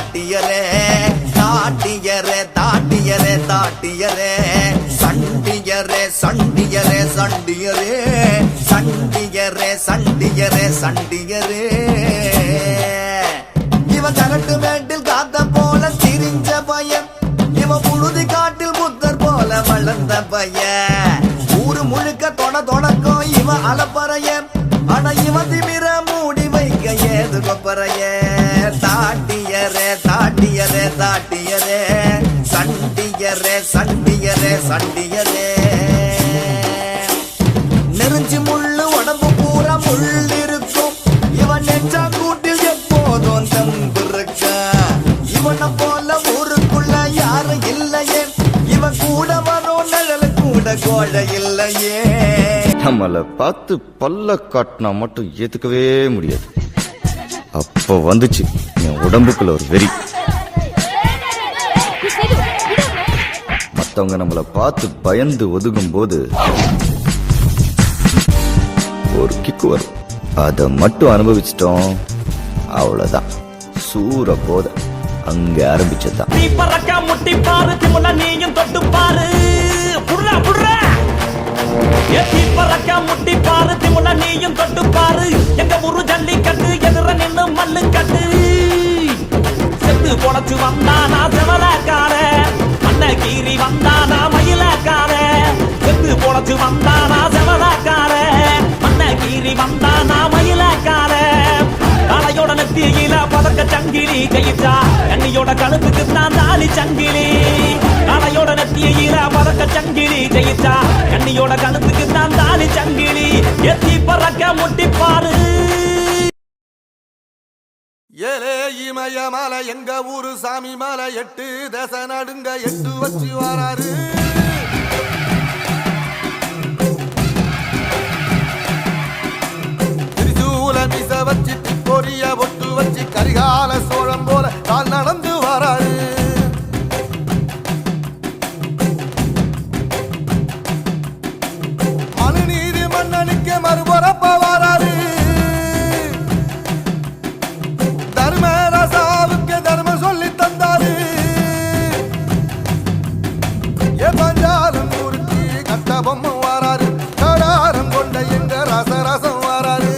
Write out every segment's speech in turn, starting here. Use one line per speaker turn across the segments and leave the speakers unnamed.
தாட்டியரே தாட்டியரே தாட்டியரே தாட்டியரே சண்டியரே சண்டியரே சண்டியரே சண்டியரே சண்டியரே சண்டியரே இவன் கரட்டு மேட்டில் காத்த போல திரிஞ்ச பையன் இவன் புழுதி காட்டில் புத்தர் போல வளர்ந்த பையன் ஊரு முழுக்க தொடக்கம் இவன் அலப்பறைய ஆனா இவன் திமிர மூடி வைக்க ஏது கொப்பறைய தாட்டியரே தாட்டியரே தாட்டியரே சண்டியரே சண்டியரே சண்டியரே நெருஞ்சி முள்ளு உடம்பு பூரா முள் இருக்கும் இவன் நெஞ்சா கூட்டில் எப்போதும் தம்பிருக்க இவனை போல ஊருக்குள்ள யாரும் இல்லையே இவன் கூட வரும் நிழல் கூட கோழை இல்லையே
நம்மளை பார்த்து பல்ல காட்டினா மட்டும் ஏத்துக்கவே முடியாது. அப்போ வந்துச்சு என் உடம்புக்குள்ள ஒரு வெறி. மத்தவங்க நம்மளை பார்த்து பயந்து ஒதுங்கும் போது ஒரு கிக்கு வரும். அதை மட்டும் அனுபவிச்சிட்டோம், அவ்வளவுதான். சூற போத அங்க ஆரம்பிச்சதுதான்.
முட்டி பாரு திமுல நீயும் தொட்டு பாரு எங்க ஊரு ஜல்லிக்கட்டு எதிர நின்னு மல்லு கட்டு செத்து பொழைச்சு வந்தானா செவலக்கார மண்ண கீறி வந்தானா மயிலக்கார செத்து பொழைச்சு வந்தானா செவலக்கார மண்ண கீறி வந்தானா மயிலக்கார காலையோட நெத்தியில பதக்க சங்கிலி கையிட்டா கண்ணியோட கழுத்துக்கு தான் தாலி சங்கிலி காலையோட நெத்தியில பதக்க சங்கிலி கையிட்டா கண்ணியோட கழுத்துக்கு தான் தாலி சங்கிலி எத்தி பறக்க முட்டி பாரு.
ஏலே இமய மலை எங்க ஊரு சாமி மலை 8 தேச நடுங்க 8 வச்சு வராரு. திரிசூல மிச வச்சு பொரிய ஒட்டு வச்சு கரிகால சோழம் போல கால் நடந்து வராரு. மனுநீதி மன்னனுக்கு மறுபரப்ப வராரு. தர்மராசாவுக்கு தர்மம் சொல்லி தந்தாரு. பஞ்சாலம் ஊருக்கு கட்ட பொம்மை வராரு. கடாரம் கொண்ட எங்க ரசரசம் வராரு.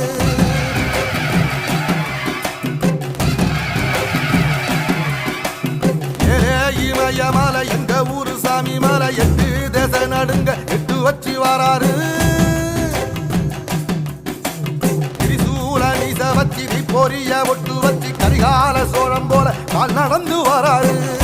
மலை எங்க ஊரு சாமி மலை 8 தேச நடுங்க 8 வச்சு வராரு. திரிசூல நீச வச்சு பொரிய ஒட்டு வச்சு கரிகால சோழம் போல கால் நடந்து வராரு.